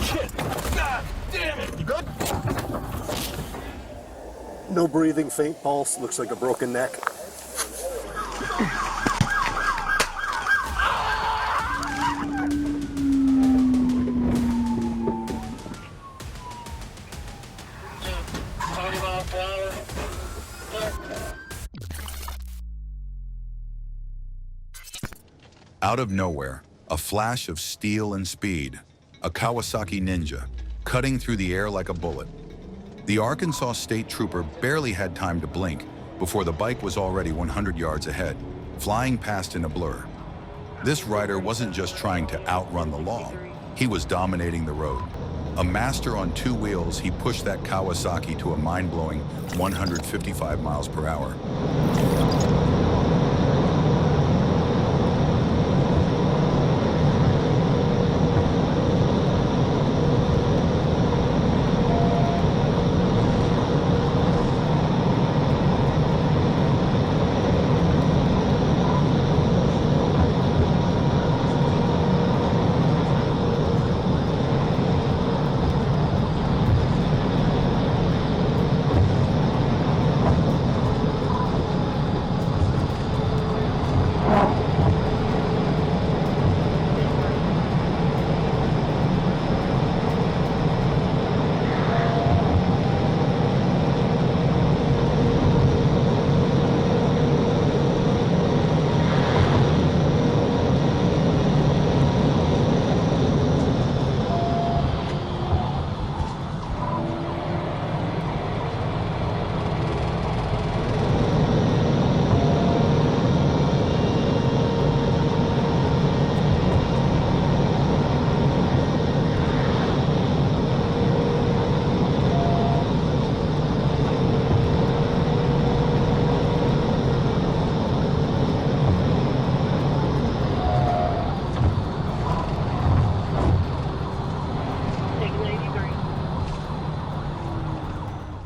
Shit! God damn it! You good? No breathing, faint pulse, looks like a broken neck. Out of nowhere, a flash of steel and speed, a Kawasaki Ninja, cutting through the air like a bullet. The Arkansas State Trooper barely had time to blink before the bike was already 100 yards ahead, flying past in a blur. This rider wasn't just trying to outrun the law, he was dominating the road. A master on two wheels, he pushed that Kawasaki to a mind-blowing 155 miles per hour.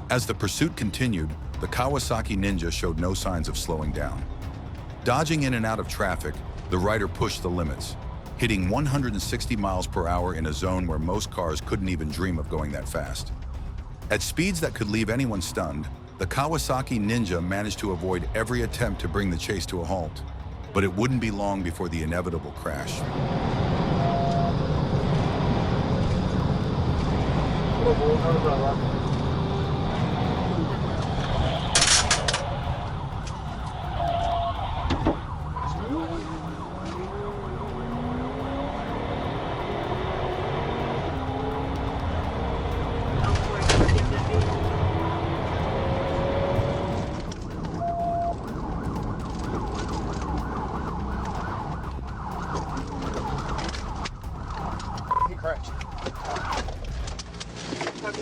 As the pursuit continued, the Kawasaki Ninja showed no signs of slowing down. Dodging in and out of traffic, the rider pushed the limits, hitting 160 miles per hour in a zone where most cars couldn't even dream of going that fast. At speeds that could leave anyone stunned, the Kawasaki Ninja managed to avoid every attempt to bring the chase to a halt. But it wouldn't be long before the inevitable crash.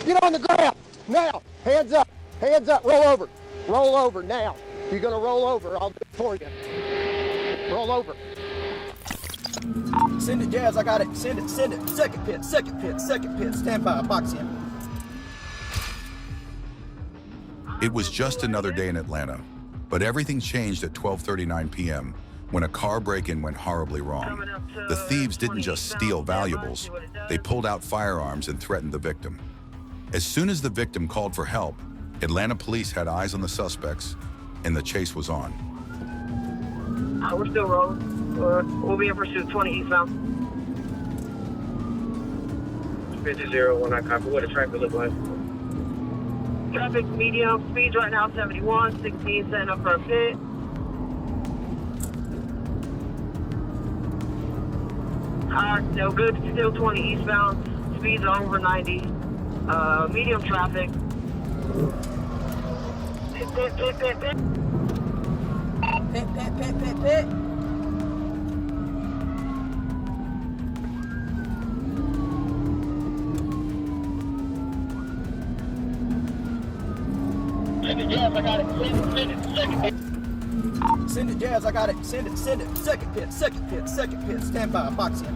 Get on the ground, now, hands up, roll over now. If you're gonna roll over, I'll do it for you. Roll over. Send it, Jazz, I got it, send it. Second pit, stand by, box in. It was just another day in Atlanta, but everything changed at 12:39 p.m. when a car break-in went horribly wrong. The thieves didn't just steal valuables, they pulled out firearms and threatened the victim. As soon as the victim called for help, Atlanta police had eyes on the suspects, and the chase was on. We're still rolling. We'll be in pursuit 20 eastbound. 50-1, copy. What does traffic look like? Traffic medium, speeds right now 71, 16, setting up for a pit. No good, still 20 eastbound, speeds are over 90. Medium traffic. Pit. Pit. Send it, Jazz, I got it. Send it. Second pit. Send it, Jazz, I got it. Send it. Second pit. Stand by, box in.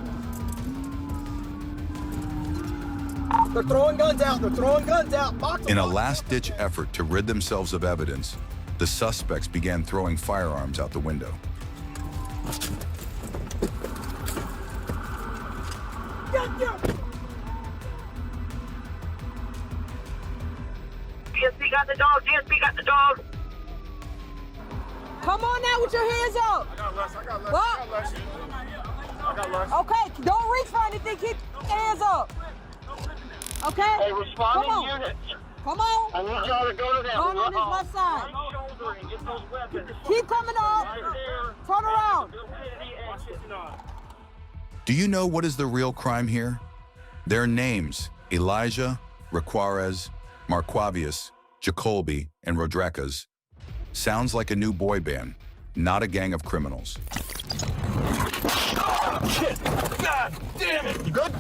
They're throwing guns out. Box them. In a last-ditch effort to rid themselves of evidence, the suspects began throwing firearms out the window. DSP got the dog. DSP got the dog. Come on now with your hands up. I got less. What? I got less. Okay, don't reach for anything. Keep your hands up. Okay? Hey, responding Come on. units. Come on. I need y'all to go to that. Run on this left side. Shouldering. Get those weapons. Keep coming up. Right there. Turn around. Do you know what is the real crime here? Their names, Elijah, Raquarez, Marquavius, Jacolby, and Rodriguez. Sounds like a new boy band, not a gang of criminals. Shit! God damn it! You good?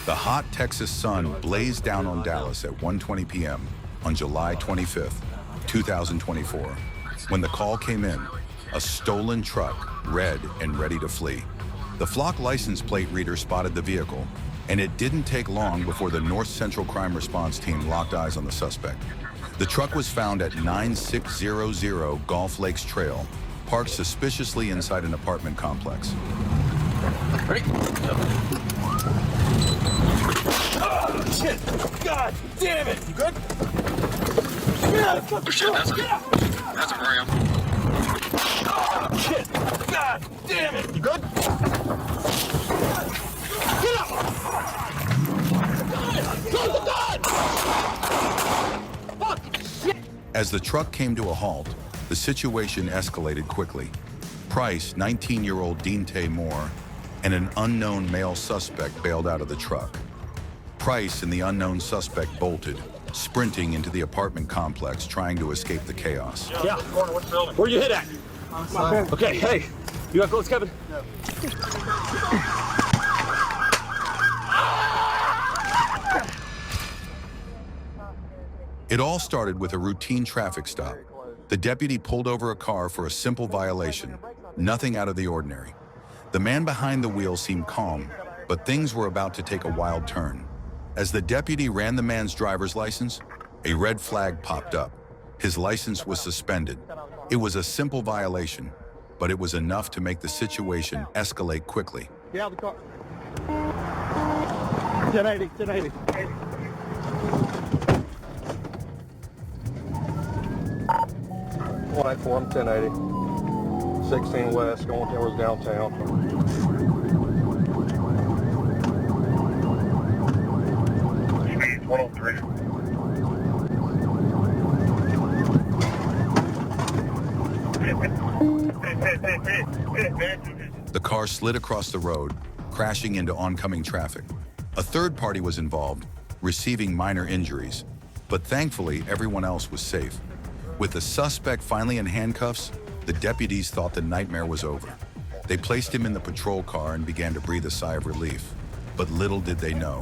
The hot Texas sun blazed down on Dallas at 1:20 p.m. on July 25th, 2024, when the call came in, a stolen truck, red and ready to flee. The flock license plate reader spotted the vehicle, and it didn't take long before the North Central Crime Response Team locked eyes on the suspect. The truck was found at 9600 Gulf Lakes Trail, parked suspiciously inside an apartment complex. Ready? Oh, shit! God damn it! You good? Oh shit, that's a ram. Oh, shit! God damn it! You good? Get up! Close the gun! Fuck! Shit! As the truck came to a halt, the situation escalated quickly. Price, 19-year-old Deante Moore, and an unknown male suspect bailed out of the truck. Price and the unknown suspect bolted, sprinting into the apartment complex, trying to escape the chaos. Yeah. Where you hit at? Okay, hey. You got close, Kevin? No. It all started with a routine traffic stop. The deputy pulled over a car for a simple violation, nothing out of the ordinary. The man behind the wheel seemed calm, but things were about to take a wild turn. As the deputy ran the man's driver's license, a red flag popped up. His license was suspended. It was a simple violation, but it was enough to make the situation escalate quickly. Get out of the car. 1080, 1080. 184, I'm 1080. 16 west, going towards downtown. 103. The car slid across the road, crashing into oncoming traffic. A third party was involved, receiving minor injuries, but thankfully everyone else was safe. With the suspect finally in handcuffs, the deputies thought the nightmare was over. They placed him in the patrol car and began to breathe a sigh of relief. But little did they know,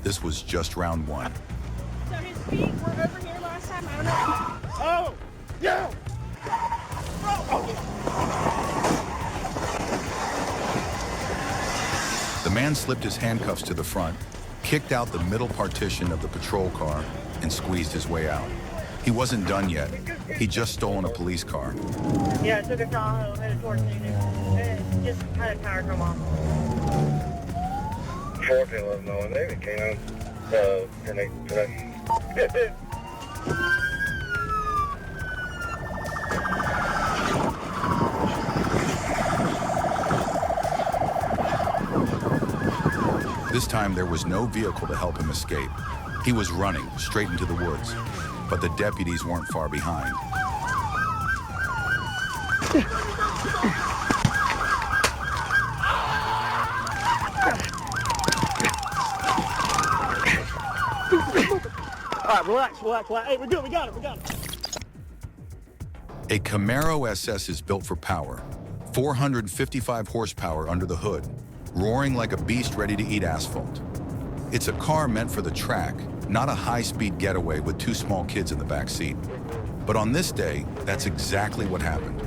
this was just round one. So his feet were over here last time. I don't know. Oh! Yeah! The man slipped his handcuffs to the front, kicked out the middle partition of the patrol car, and squeezed his way out. He wasn't done yet. He'd just stolen a police car. Yeah, I took a Tahoe, headed towards Phoenix, and just had a tire come off. 14 no, and they came out today. This time there was no vehicle to help him escape. He was running straight into the woods, but the deputies weren't far behind. All right, relax. Hey, we're good. We got it. A Camaro SS is built for power, 455 horsepower under the hood, roaring like a beast ready to eat asphalt. It's a car meant for the track, not a high-speed getaway with two small kids in the back seat. But on this day, that's exactly what happened.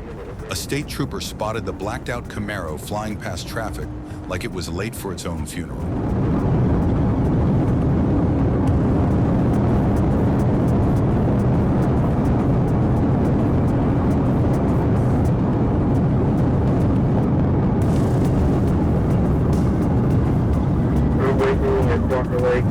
A state trooper spotted the blacked-out Camaro flying past traffic like it was late for its own funeral. Walker Lake.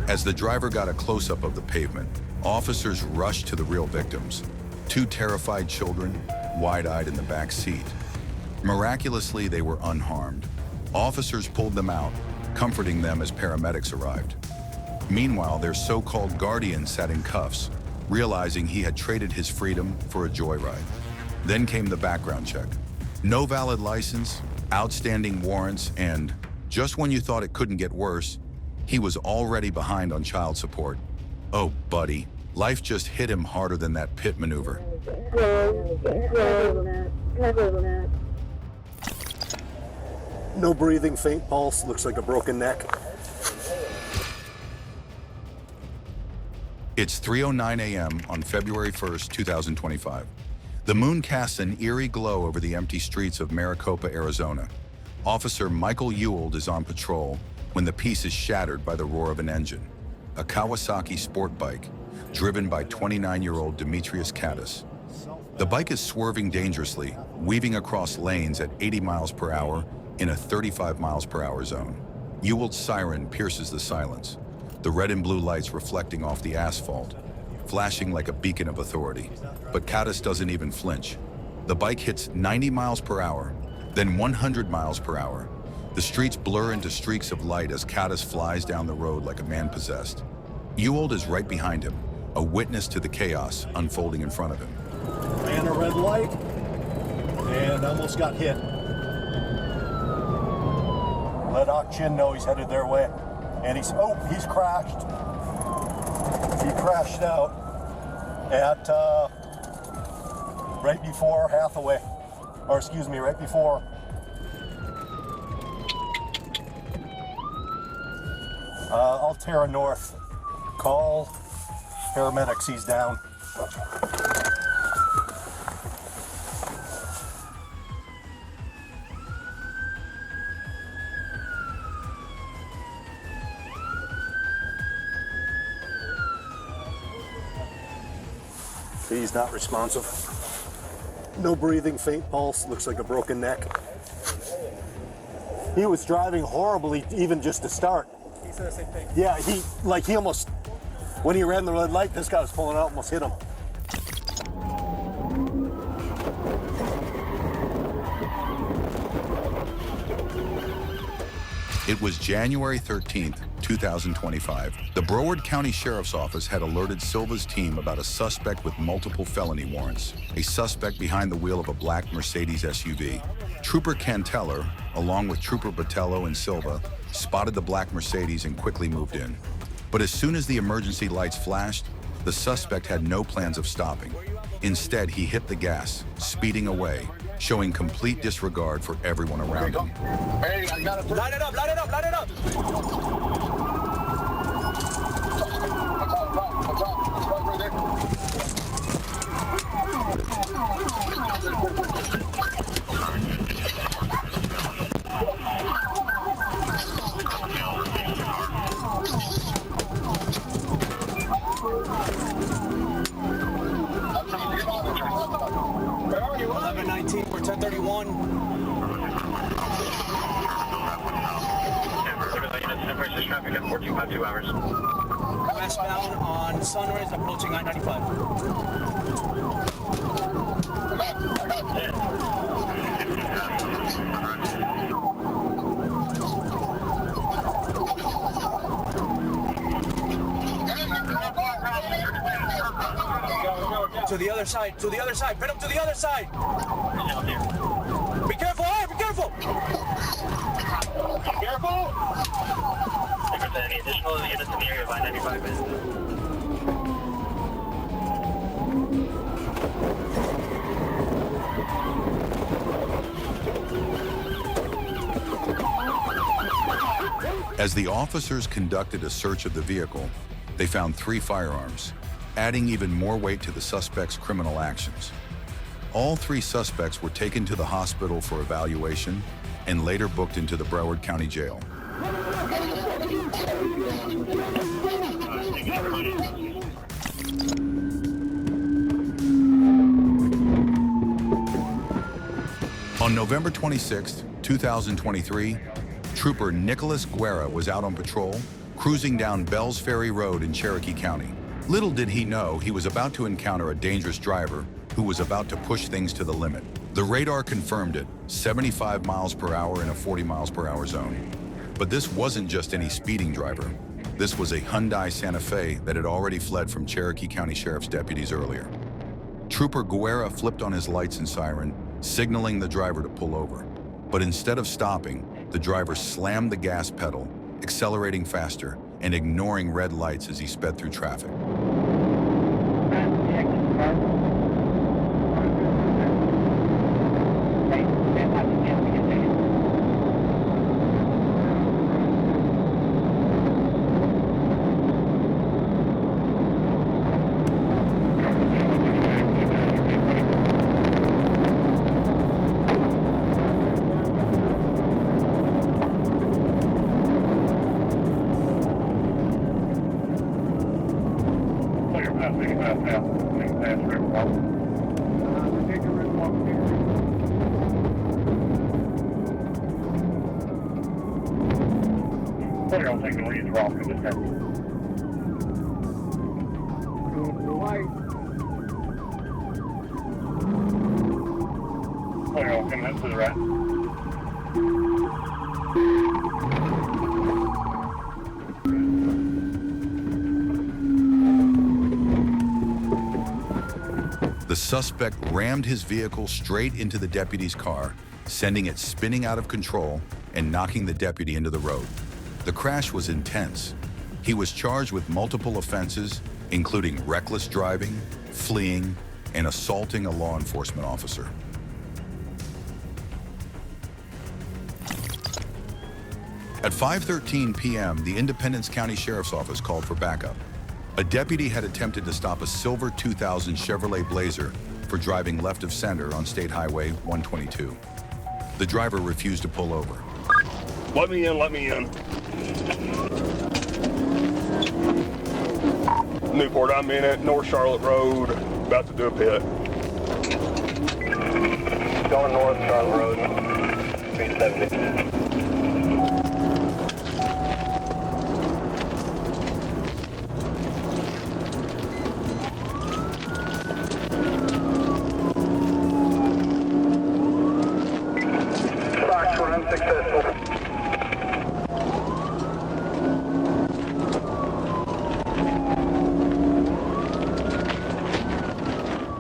As the driver got a close-up of the pavement, officers rushed to the real victims, two terrified children, wide-eyed in the back seat. Miraculously, they were unharmed. Officers pulled them out, comforting them as paramedics arrived. Meanwhile, their so-called guardian sat in cuffs, realizing he had traded his freedom for a joyride. Then came the background check. No valid license, outstanding warrants, and just when you thought it couldn't get worse, he was already behind on child support. Oh, buddy, life just hit him harder than that pit maneuver. No breathing, faint pulse, looks like a broken neck. It's 3:09 a.m. on February 1st, 2025. The moon casts an eerie glow over the empty streets of Maricopa, Arizona. Officer Michael Ewald is on patrol when the peace is shattered by the roar of an engine. A Kawasaki sport bike, driven by 29-year-old Demetrius Caddis. The bike is swerving dangerously, weaving across lanes at 80 miles per hour in a 35 miles per hour zone. Ewald's siren pierces the silence, the red and blue lights reflecting off the asphalt, flashing like a beacon of authority. But Caddis doesn't even flinch. The bike hits 90 miles per hour, then 100 miles per hour. The streets blur into streaks of light as Caddis flies down the road like a man possessed. Ewald is right behind him, a witness to the chaos unfolding in front of him. Ran a red light and almost got hit. Let Ock Chin know he's headed their way. And he's crashed. He crashed out at right before Hathaway, right before Altera North. Call paramedics, he's down. He's not responsive. No breathing, faint pulse, looks like a broken neck. He was driving horribly even just to start. He said the same thing. Yeah, he almost, when he ran the red light, this guy was pulling out, almost hit him. It was January 13th, 2025. The Broward County Sheriff's Office had alerted Silva's team about a suspect with multiple felony warrants, a suspect behind the wheel of a black Mercedes SUV. Trooper Canteller, along with Trooper Botello and Silva, spotted the black Mercedes and quickly moved in. But as soon as the emergency lights flashed, the suspect had no plans of stopping. Instead, he hit the gas, speeding away, showing complete disregard for everyone around him. Hey, I got it. Light it up, light it up, light it up! Where are you? 11:19, we're 10:31. Traffic at 14.2 hours. Westbound on Sunrise, approaching I-95. To the other side, pin him to the other side! Be careful, be careful! Careful! Any additional units in the area of I-95 is... As the officers conducted a search of the vehicle, they found 3 firearms, adding even more weight to the suspect's criminal actions. All three suspects were taken to the hospital for evaluation and later booked into the Broward County Jail. On November 26, 2023, Trooper Nicholas Guerra was out on patrol, cruising down Bells Ferry Road in Cherokee County. Little did he know he was about to encounter a dangerous driver who was about to push things to the limit. The radar confirmed it, 75 miles per hour in a 40 miles per hour zone. But this wasn't just any speeding driver. This was a Hyundai Santa Fe that had already fled from Cherokee County Sheriff's deputies earlier. Trooper Guerra flipped on his lights and siren, signaling the driver to pull over. But instead of stopping, the driver slammed the gas pedal, accelerating faster and ignoring red lights as he sped through traffic. The suspect rammed his vehicle straight into the deputy's car, sending it spinning out of control and knocking the deputy into the road. The crash was intense. He was charged with multiple offenses, including reckless driving, fleeing, and assaulting a law enforcement officer. At 5:13 p.m., the Independence County Sheriff's Office called for backup. A deputy had attempted to stop a silver 2000 Chevrolet Blazer for driving left of center on State Highway 122. The driver refused to pull over. Let me in, let me in. Newport, I'm in at North Charlotte Road, about to do a pit. Going north Charlotte Road, 370.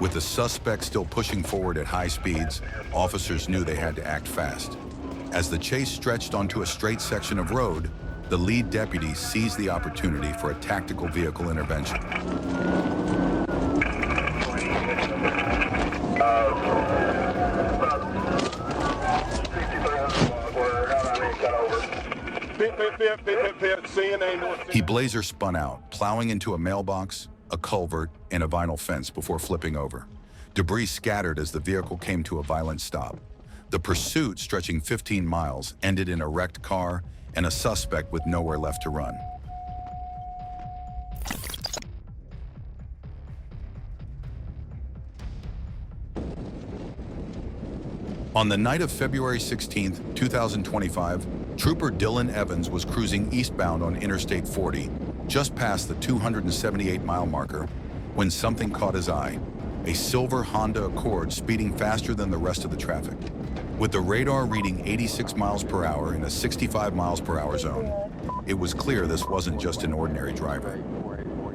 With the suspect still pushing forward at high speeds, officers knew they had to act fast. As the chase stretched onto a straight section of road, the lead deputy seized the opportunity for a tactical vehicle intervention. He blazer spun out, plowing into a mailbox, a culvert, and a vinyl fence before flipping over. Debris scattered as the vehicle came to a violent stop. The pursuit, stretching 15 miles, ended in a wrecked car and a suspect with nowhere left to run. On the night of February 16, 2025, Trooper Dylan Evans was cruising eastbound on Interstate 40, just past the 278-mile marker, when something caught his eye, a silver Honda Accord speeding faster than the rest of the traffic. With the radar reading 86 miles per hour in a 65 miles per hour zone, it was clear this wasn't just an ordinary driver.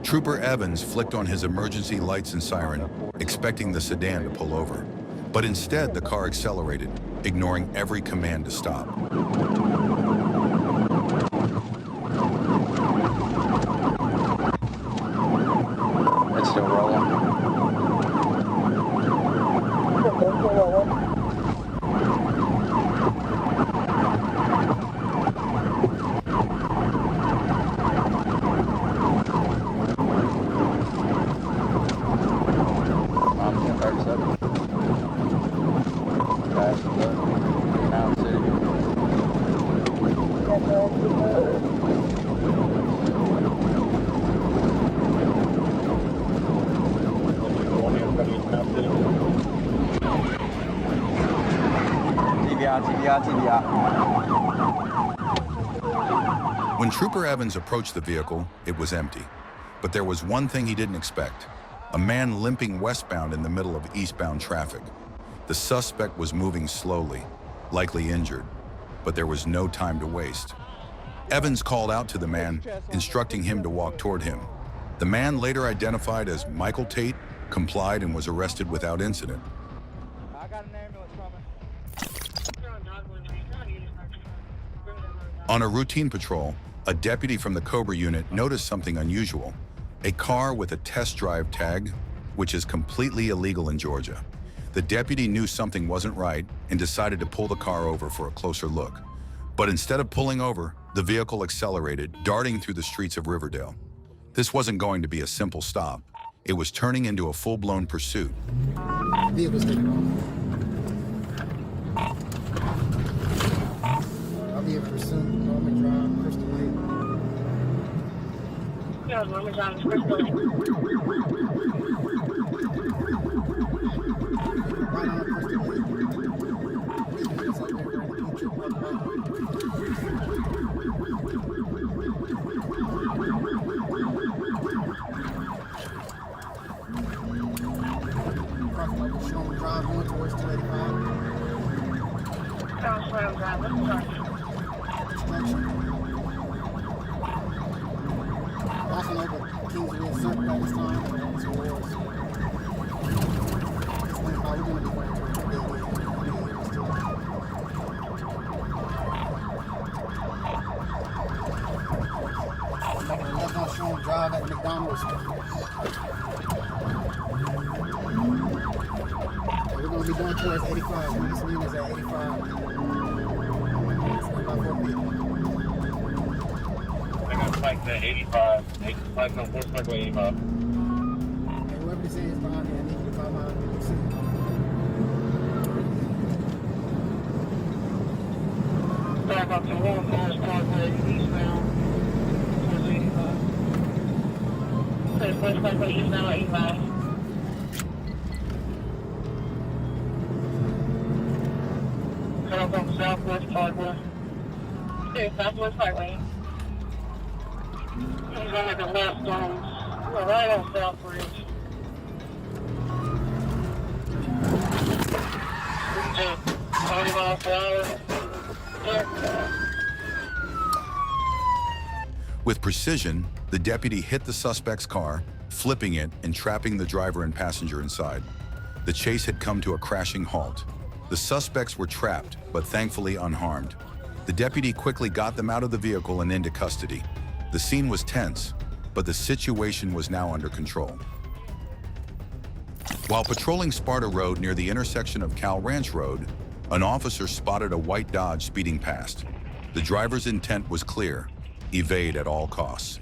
Trooper Evans flicked on his emergency lights and siren, expecting the sedan to pull over. But instead, the car accelerated, ignoring every command to stop. It's still rolling. I'm 1037. When Trooper Evans approached the vehicle, it was empty. But there was one thing he didn't expect: a man limping westbound in the middle of eastbound traffic. The suspect was moving slowly, likely injured, but there was no time to waste. Evans called out to the man, instructing him to walk toward him. The man, later identified as Michael Tate, complied and was arrested without incident. I got an ambulance coming. On a routine patrol, a deputy from the Cobra unit noticed something unusual: a car with a test drive tag, which is completely illegal in Georgia. The deputy knew something wasn't right and decided to pull the car over for a closer look. But instead of pulling over, the vehicle accelerated, darting through the streets of Riverdale. This wasn't going to be a simple stop. It was turning into a full-blown pursuit. Vehicle's taking off. I'll be able to pursue Norman Drive, Crystal Lake. Yeah, Norman Drive, Crystal Lake. Right on Crystal Lake. It's like they're going to keep you up. Norman Drive going towards 285. Norman Drive, what's the time? Walking over Kingsville Circle all this time, and towards. We're going to be going towards the building. Making a left on Sean Drive at McDonald's. We're going to be going towards 85. This lane is at 85. I got spiked at 85. Spiked on 4 spike 85. And whoever this is behind me, I need you to come out and see. Back up to 1 Falls Parkway, eastbound, towards 85. So, 1 Parkway, eastbound, 85. Come from Southwest Parkway. Okay, Southwest Parkway. He's going to the left on, we're right on South Bridge. Just 30 miles per hour. With precision, the deputy hit the suspect's car, flipping it and trapping the driver and passenger inside. The chase had come to a crashing halt. The suspects were trapped, but thankfully unharmed. The deputy quickly got them out of the vehicle and into custody. The scene was tense, but the situation was now under control. While patrolling Sparta Road near the intersection of Cal Ranch Road, an officer spotted a white Dodge speeding past. The driver's intent was clear: evade at all costs.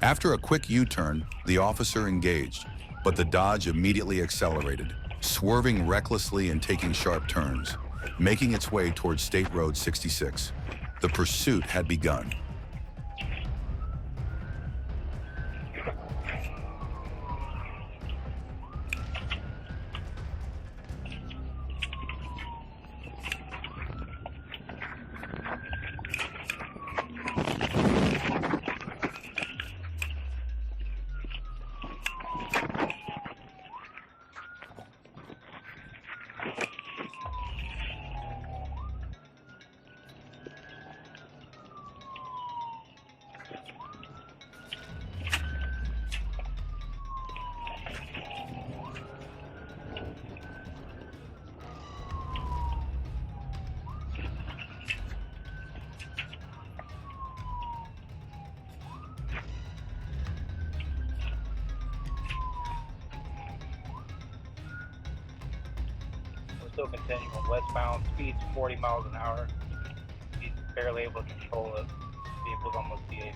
After a quick U-turn, the officer engaged, but the Dodge immediately accelerated, swerving recklessly and taking sharp turns, making its way towards State Road 66. The pursuit had begun. Still continuing westbound, speeds 40 miles an hour. He's barely able to control it. Vehicle's almost DAV.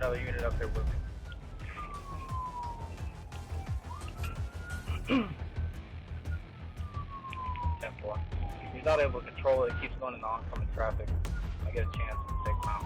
another unit up there with me. He's not able to control it. It keeps going into oncoming traffic. I get a chance to take him out.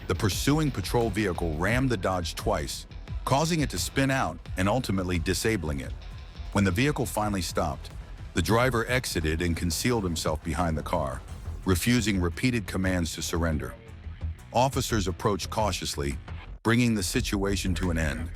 The pursuing patrol vehicle rammed the Dodge twice, causing it to spin out and ultimately disabling it. When the vehicle finally stopped, the driver exited and concealed himself behind the car, refusing repeated commands to surrender. Officers approached cautiously, bringing the situation to an end.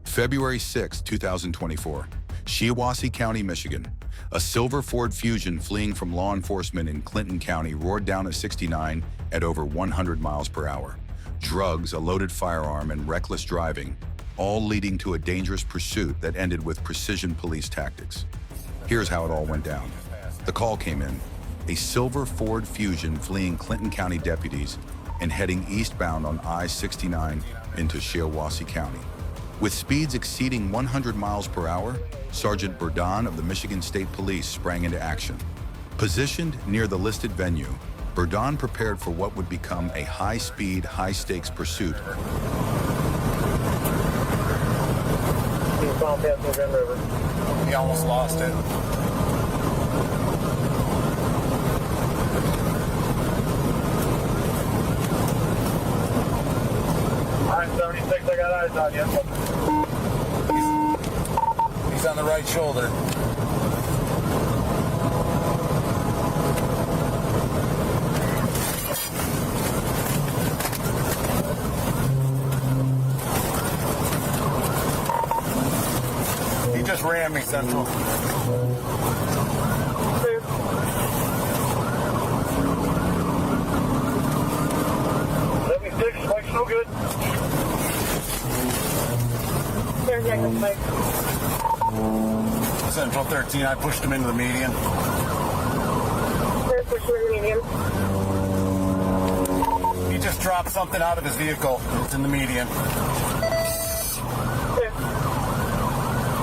February 6, 2024, Shiawassee County, Michigan. A silver Ford Fusion fleeing from law enforcement in Clinton County roared down a 69 at over 100 miles per hour. Drugs, a loaded firearm, and reckless driving, all leading to a dangerous pursuit that ended with precision police tactics. Here's how it all went down. The call came in. A silver Ford Fusion fleeing Clinton County deputies and heading eastbound on I-69 into Shiawassee County. With speeds exceeding 100 miles per hour, Sergeant Bourdon of the Michigan State Police sprang into action. Positioned near the listed venue, Bourdon prepared for what would become a high-speed, high-stakes pursuit. He almost lost it. I-76, I got eyes on you. He's on the right shoulder. He just rammed me, Central. 76, Mike's no good. Central 13, I pushed him into the median. He just dropped something out of his vehicle. It's in the median.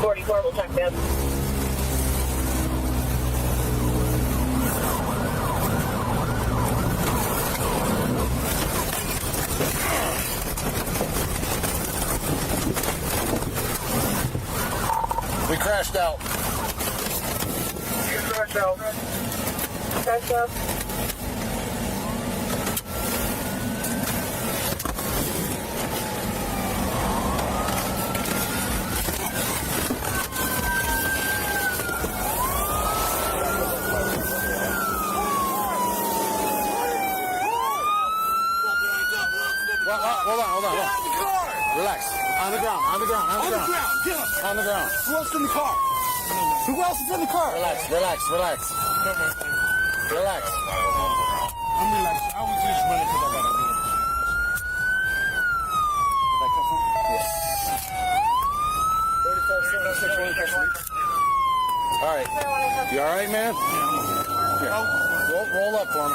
44 will check that. We crashed out. You crashed out. Crashed out. Hold on. Relax. On the ground. Get up. On the ground. Who else in the car? Who else is in the car? Relax. I'm relaxed. I was just running because I got a wheel. Did I cut something? All right. You all right, man? Here. Roll up for me.